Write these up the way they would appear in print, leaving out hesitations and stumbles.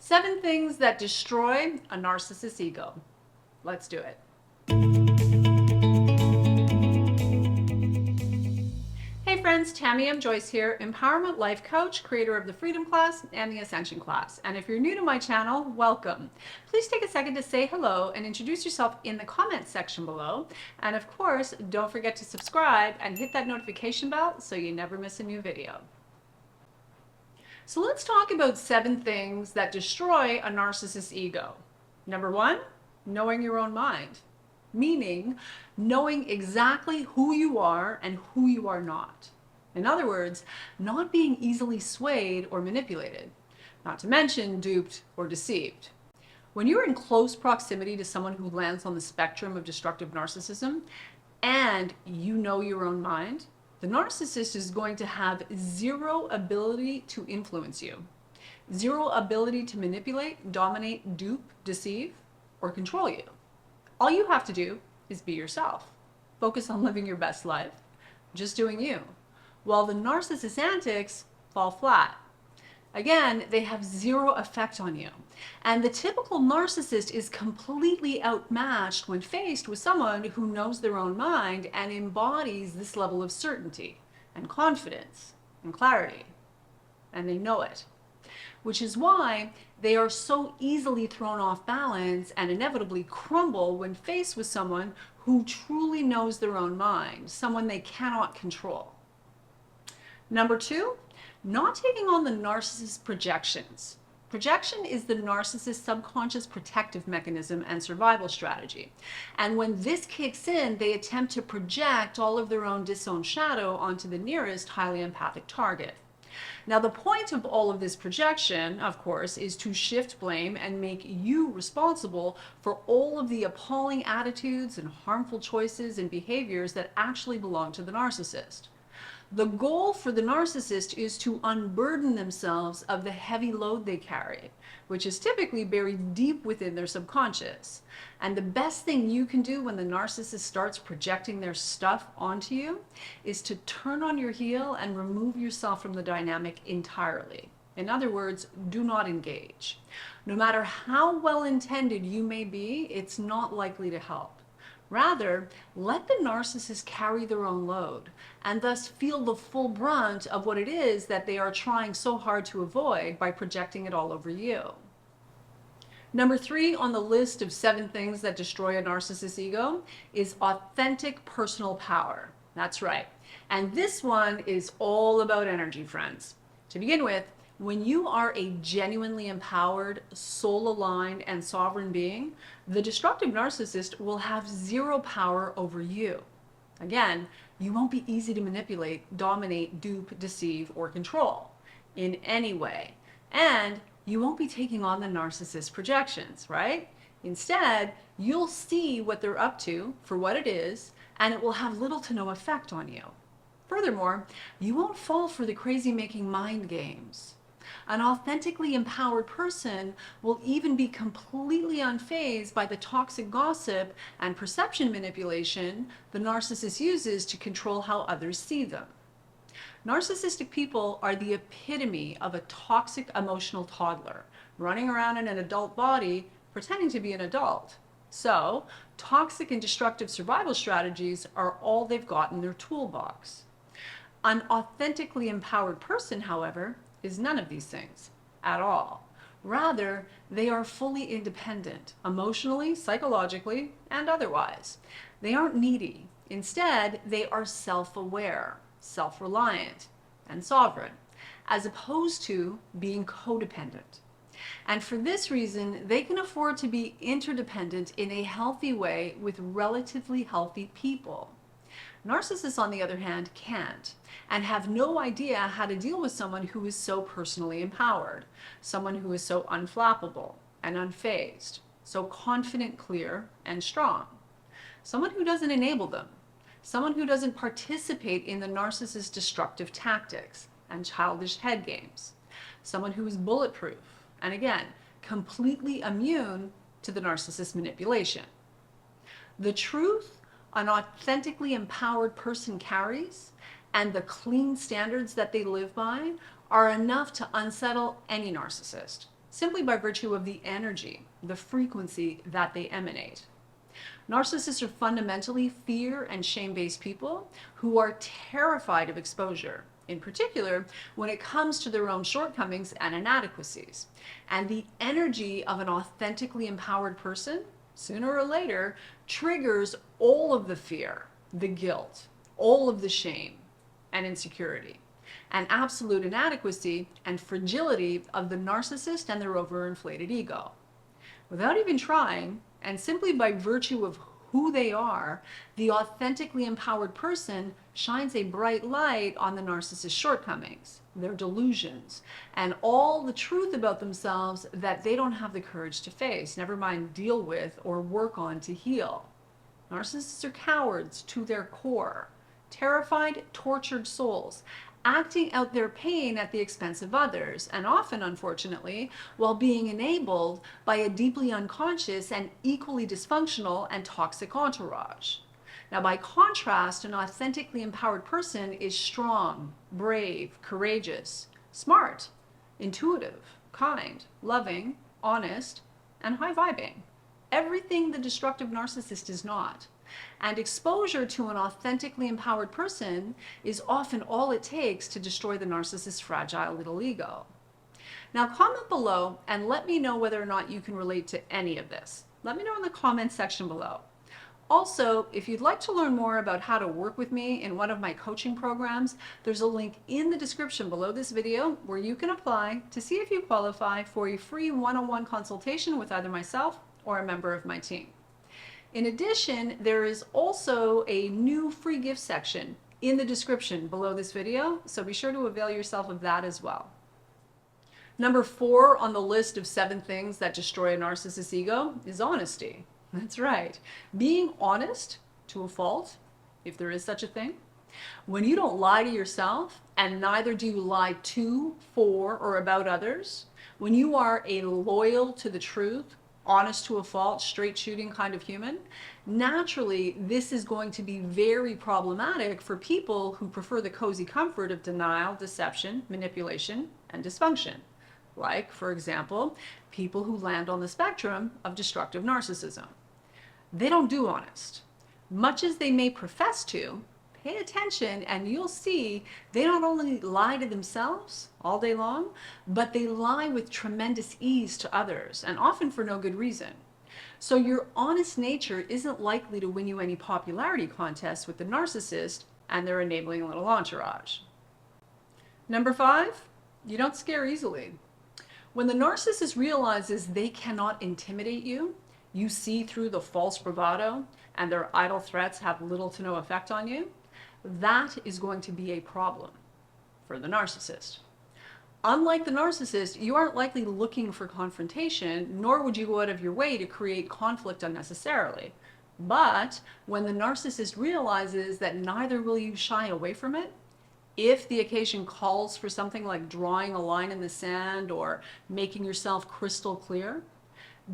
7 things that destroy a narcissist's ego. Let's do it. Hey friends, Tamie M. Joyce here, empowerment life coach, creator of the Freedom Class and the Ascension Class. And if you're new to my channel, welcome. Please take a second to say hello and introduce yourself in the comments section below. And of course, don't forget to subscribe and hit that notification bell so you never miss a new video. So let's talk about 7 things that destroy a narcissist's ego. Number 1, knowing your own mind. Meaning knowing exactly who you are and who you are not. In other words, not being easily swayed or manipulated, not to mention duped or deceived. When you're in close proximity to someone who lands on the spectrum of destructive narcissism and you know your own mind, the narcissist is going to have zero ability to influence you, zero ability to manipulate, dominate, dupe, deceive, or control you. All you have to do is be yourself. Focus on living your best life, just doing you, while the narcissist's antics fall flat. Again, they have zero effect on you. And the typical narcissist is completely outmatched when faced with someone who knows their own mind and embodies this level of certainty and confidence and clarity. And they know it. Which is why they are so easily thrown off balance and inevitably crumble when faced with someone who truly knows their own mind, someone they cannot control. Number 2, not taking on the narcissist's projections. Projection is the narcissist's subconscious protective mechanism and survival strategy. And when this kicks in, they attempt to project all of their own disowned shadow onto the nearest highly empathic target. Now, the point of all of this projection, of course, is to shift blame and make you responsible for all of the appalling attitudes and harmful choices and behaviors that actually belong to the narcissist. The goal for the narcissist is to unburden themselves of the heavy load they carry, which is typically buried deep within their subconscious. And the best thing you can do when the narcissist starts projecting their stuff onto you is to turn on your heel and remove yourself from the dynamic entirely. In other words, do not engage. No matter how well-intended you may be, it's not likely to help. Rather, let the narcissist carry their own load and thus feel the full brunt of what it is that they are trying so hard to avoid by projecting it all over you. Number 3 on the list of 7 things that destroy a narcissist's ego is authentic personal power. That's right. And this one is all about energy, friends. To begin with, when you are a genuinely empowered, soul-aligned, and sovereign being, the destructive narcissist will have zero power over you. Again, you won't be easy to manipulate, dominate, dupe, deceive, or control in any way. And you won't be taking on the narcissist's projections, right? Instead, you'll see what they're up to for what it is, and it will have little to no effect on you. Furthermore, you won't fall for the crazy-making mind games. An authentically empowered person will even be completely unfazed by the toxic gossip and perception manipulation the narcissist uses to control how others see them. Narcissistic people are the epitome of a toxic emotional toddler, running around in an adult body pretending to be an adult. So, toxic and destructive survival strategies are all they've got in their toolbox. An authentically empowered person, however, is none of these things at all. Rather, they are fully independent, emotionally, psychologically, and otherwise. They aren't needy. Instead, they are self-aware, self-reliant, and sovereign, as opposed to being codependent. And for this reason, they can afford to be interdependent in a healthy way with relatively healthy people. Narcissists, on the other hand, can't, and have no idea how to deal with someone who is so personally empowered, someone who is so unflappable and unfazed, so confident, clear, and strong, someone who doesn't enable them, someone who doesn't participate in the narcissist's destructive tactics and childish head games, someone who is bulletproof, and again, completely immune to the narcissist's manipulation. The truth an authentically empowered person carries and the clean standards that they live by are enough to unsettle any narcissist. simply by virtue of the energy, the frequency that they emanate. Narcissists are fundamentally fear and shame-based people who are terrified of exposure, in particular when it comes to their own shortcomings and inadequacies. And the energy of an authentically empowered person, sooner or later, triggers all of the fear, the guilt, all of the shame and insecurity, and absolute inadequacy and fragility of the narcissist and their overinflated ego. Without even trying, and simply by virtue of who they are, the authentically empowered person shines a bright light on the narcissist's shortcomings, their delusions, and all the truth about themselves that they don't have the courage to face, never mind deal with or work on to heal. Narcissists are cowards to their core, terrified, tortured souls, acting out their pain at the expense of others, and often, unfortunately, while being enabled by a deeply unconscious and equally dysfunctional and toxic entourage. Now, by contrast, an authentically empowered person is strong, brave, courageous, smart, intuitive, kind, loving, honest, and high-vibing. Everything the destructive narcissist is not. And exposure to an authentically empowered person is often all it takes to destroy the narcissist's fragile little ego. Now, comment below and let me know whether or not you can relate to any of this. Let me know in the comments section below. Also, if you'd like to learn more about how to work with me in one of my coaching programs, there's a link in the description below this video where you can apply to see if you qualify for a free one-on-one consultation with either myself or a member of my team. In addition, there is also a new free gift section in the description below this video, so be sure to avail yourself of that as well. Number 4 on the list of 7 things that destroy a narcissist's ego is honesty. That's right. Being honest to a fault, if there is such a thing. When you don't lie to yourself, and neither do you lie to, for, or about others, when you are a loyal to the truth, honest to a fault, straight shooting kind of human, naturally this is going to be very problematic for people who prefer the cozy comfort of denial, deception, manipulation, and dysfunction. Like, for example, people who land on the spectrum of destructive narcissism. They don't do honest. Much as they may profess to, pay attention and you'll see they not only lie to themselves all day long, but they lie with tremendous ease to others, and often for no good reason. So your honest nature isn't likely to win you any popularity contests with the narcissist and their enabling little entourage. Number 5, you don't scare easily. When the narcissist realizes they cannot intimidate you, you see through the false bravado, and their idle threats have little to no effect on you, that is going to be a problem for the narcissist. Unlike the narcissist, you aren't likely looking for confrontation, nor would you go out of your way to create conflict unnecessarily. But when the narcissist realizes that neither will you shy away from it, if the occasion calls for something like drawing a line in the sand or making yourself crystal clear,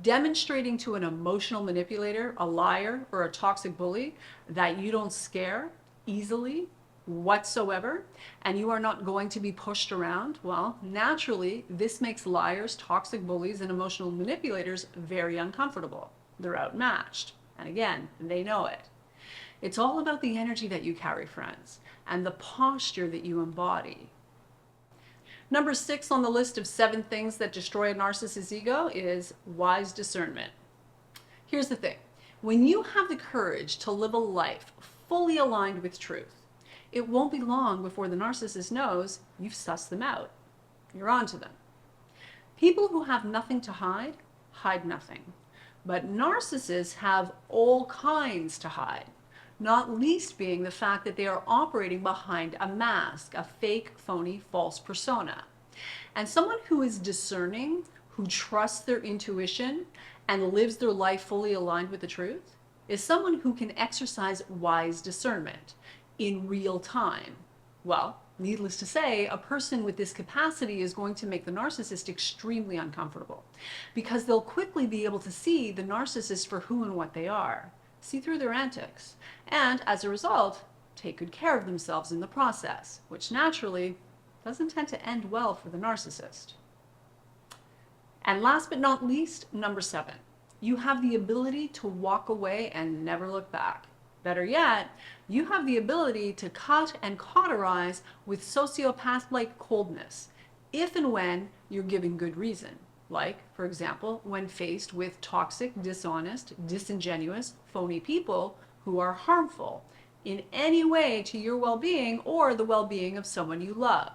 demonstrating to an emotional manipulator, a liar, or a toxic bully that you don't scare easily whatsoever, and you are not going to be pushed around, well, naturally, this makes liars, toxic bullies, and emotional manipulators very uncomfortable. They're outmatched. And again, they know it. It's all about the energy that you carry, friends, and the posture that you embody. Number 6 on the list of 7 things that destroy a narcissist's ego is wise discernment. Here's the thing. When you have the courage to live a life fully aligned with truth, it won't be long before the narcissist knows you've sussed them out. You're onto them. People who have nothing to hide, hide nothing. But narcissists have all kinds to hide, not least being the fact that they are operating behind a mask, a fake, phony, false persona. And someone who is discerning, who trusts their intuition, and lives their life fully aligned with the truth, is someone who can exercise wise discernment in real time. Well, needless to say, a person with this capacity is going to make the narcissist extremely uncomfortable, because they'll quickly be able to see the narcissist for who and what they are, see through their antics, and as a result, take good care of themselves in the process, which naturally doesn't tend to end well for the narcissist. And last but not least, number 7, you have the ability to walk away and never look back. Better yet, you have the ability to cut and cauterize with sociopath-like coldness if and when you're given good reason. Like, for example, when faced with toxic, dishonest, disingenuous, phony people who are harmful in any way to your well-being or the well-being of someone you love.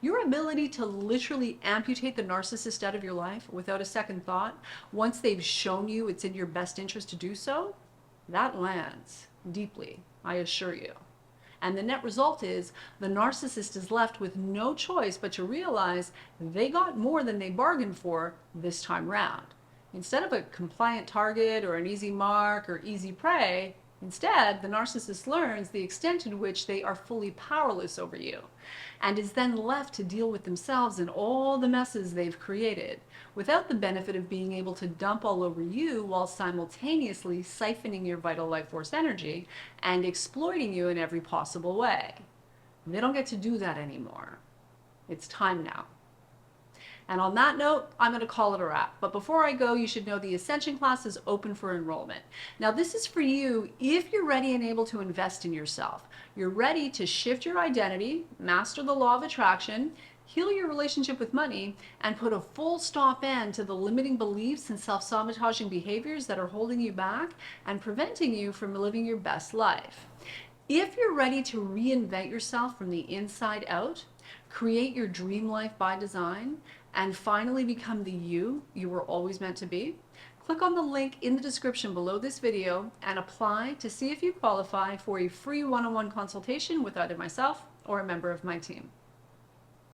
Your ability to literally amputate the narcissist out of your life without a second thought, once they've shown you it's in your best interest to do so, that lands deeply, I assure you. And the net result is the narcissist is left with no choice but to realize they got more than they bargained for this time round. Instead of a compliant target or an easy mark or easy prey, instead, the narcissist learns the extent to which they are fully powerless over you and is then left to deal with themselves and all the messes they've created without the benefit of being able to dump all over you while simultaneously siphoning your vital life force energy and exploiting you in every possible way. They don't get to do that anymore. It's time now. And on that note, I'm going to call it a wrap. But before I go, you should know the Ascension class is open for enrollment. Now, this is for you if you're ready and able to invest in yourself. You're ready to shift your identity, master the law of attraction, heal your relationship with money, and put a full stop end to the limiting beliefs and self-sabotaging behaviors that are holding you back and preventing you from living your best life. If you're ready to reinvent yourself from the inside out, create your dream life by design, and finally become the you were always meant to be, click on the link in the description below this video and apply to see if you qualify for a free one-on-one consultation with either myself or a member of my team.